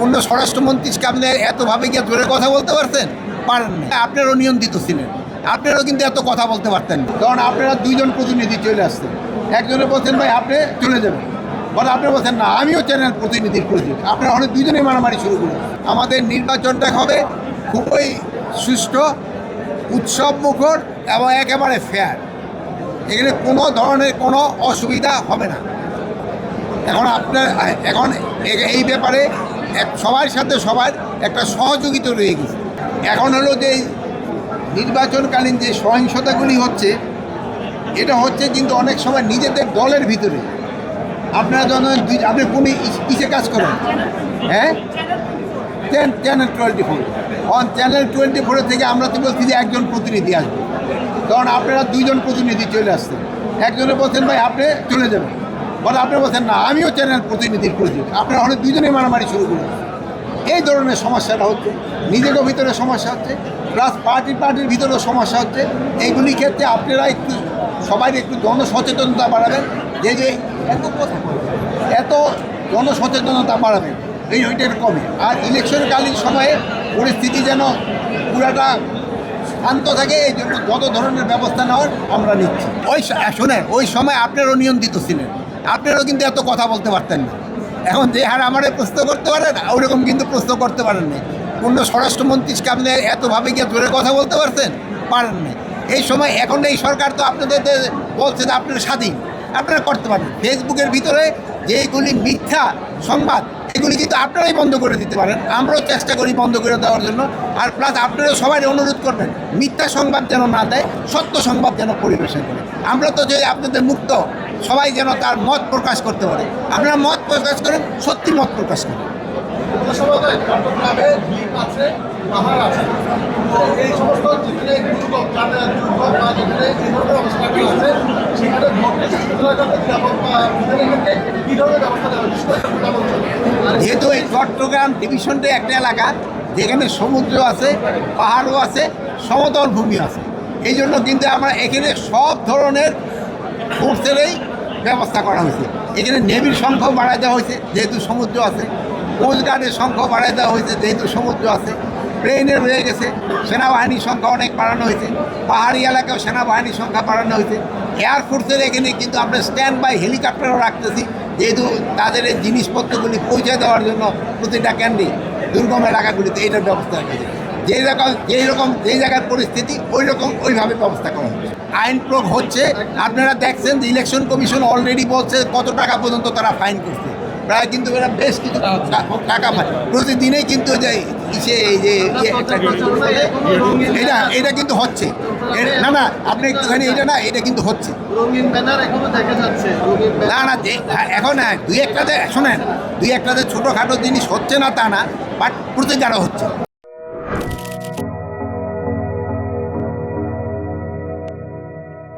অন্য স্বরাষ্ট্রমন্ত্রীকে আপনি এতভাবে গিয়ে জোরে কথা বলতে পারতেন? পারেন না। আপনারও নিয়ন্ত্রিত ছিলেন, আপনারও কিন্তু এত কথা বলতে পারতেন না, কারণ আপনারা দুইজন প্রতিনিধি চলে আসছেন। একজনে বলছেন ভাই আপনি চলে যাবেন, বলে আপনি বলছেন না আমিও চ্যানেল প্রতিনিধির প্রয়োজন। আপনারা অনেক দুইজনেই মারামারি শুরু করুন। আমাদের নির্বাচনটা হবে খুবই সুষ্ঠু, উৎসব মুখর এবং একেবারে ফেয়ার। এখানে কোনো ধরনের কোনো অসুবিধা হবে না। এখন এই ব্যাপারে সবার সাথে সবার একটা সহযোগিতা রয়ে গেছে। এখন হলো যে নির্বাচনকালীন যে সহিংসতাগুলি হচ্ছে, এটা হচ্ছে কিন্তু অনেক সময় নিজেদের দলের ভিতরে। আপনারা যখন আপনি কোন কিসে কাজ করেন? হ্যাঁ, চ্যানেল 24। চ্যানেল 24 থেকে আমরা তো বলছি যে একজন প্রতিনিধি আসবে, কারণ আপনারা দুইজন প্রতিনিধি চলে আসছেন। একজনে বলছেন ভাই আপনি চলে যাবেন, বলে আপনি বলছেন না আমিও চ্যানেল প্রতিনিধির প্রয়োজন। আপনারা অনেক দুইজনেই মারামারি শুরু করুন। এই ধরনের সমস্যাটা হচ্ছে, নিজেদের ভিতরে সমস্যা হচ্ছে, প্লাস পার্টির ভিতরেও সমস্যা হচ্ছে। এইগুলি ক্ষেত্রে আপনারা একটু সবাই একটু জনসচেতনতা বাড়াবেন, যে এত জনসচেতনতা বাড়াবেন, ওইটার কমে। আর ইলেকশনকালীন সময়ে পরিস্থিতি যেন পুরাটা শান্ত থাকে, এই জন্য যত ধরনের ব্যবস্থা নেওয়ার আমরা নিচ্ছি। শোনেন, ওই সময় আপনারও নিয়ন্ত্রিত ছিলেন, আপনারও কিন্তু এত কথা বলতে পারতেন না। এখন যে হার আমারে প্রশ্ন করতে পারেন, ওরকম কিন্তু প্রশ্ন করতে পারেন না। অন্য স্বরাষ্ট্রমন্ত্রীকে আপনি এতভাবে গিয়ে জোরে কথা বলতে পারতেন? পারেন না। এই সময় এখন এই সরকার তো আপনাদের বলছে যে আপনারা স্বাধীন, আপনারা করতে পারেন। ফেসবুকের ভিতরে যেগুলি মিথ্যা সংবাদ, এগুলি কিন্তু আপনারাই বন্ধ করে দিতে পারেন। আমরাও চেষ্টা করি বন্ধ করে দেওয়ার জন্য। আর প্লাস আপনারাও সবাই অনুরোধ করবেন মিথ্যা সংবাদ যেন না দেয়, সত্য সংবাদ যেন পরিবেশন করে। আমরা তো যে আপনাদের মুক্ত, সবাই যেন তার মত প্রকাশ করতে পারে। আপনারা মত প্রকাশ করেন, সত্যি মত প্রকাশ করেন। যেহেতু এই চট্টগ্রাম ডিভিশনটা একটা এলাকা যেখানে সমুদ্র আছে, পাহাড়ও আছে, সমতল ভূমি আছে, এই জন্য কিন্তু আমরা এখানে সব ধরনের ফোর্সেরই ব্যবস্থা করা হয়েছে। এখানে নেভির সংখ্যাও বাড়ায় দেওয়া হয়েছে যেহেতু সমুদ্র আছে, কোস্টগার্ডের সংখ্যাও বাড়ায় দেওয়া হয়েছে যেহেতু সমুদ্র আছে, প্লেনের রয়ে গেছে, সেনাবাহিনীর সংখ্যা অনেক বাড়ানো হয়েছে, পাহাড়ি এলাকায় সেনাবাহিনীর সংখ্যা বাড়ানো হয়েছে। এয়ারফোর্সের এখানে কিন্তু আমরা স্ট্যান্ড বাই হেলিকপ্টারও রাখতেছি, যেহেতু তাদের এই জিনিসপত্রগুলি পৌঁছে দেওয়ার জন্য প্রতিটা কেন্দ্রে দুর্গম এলাকাগুলিতে এইটার ব্যবস্থা রেখেছে। যেই জায়গার পরিস্থিতি ওইভাবে ব্যবস্থা করা হচ্ছে। আইন প্রয়োগ হচ্ছে। আপনারা দেখছেন যে ইলেকশন কমিশন অলরেডি বলছে কত টাকা পর্যন্ত তারা ফাইন করছে। প্রায় কিন্তু এরা বেশ কিছু টাকা পায় প্রতিদিনেই, কিন্তু এটা কিন্তু হচ্ছে না, আপনি একটুখানি এটা কিন্তু হচ্ছে না এখন দুই একটাতে শোনেন, দুই একটাতে ছোটোখাটো জিনিস হচ্ছে না তা না, বাট প্রতিকারও হচ্ছে।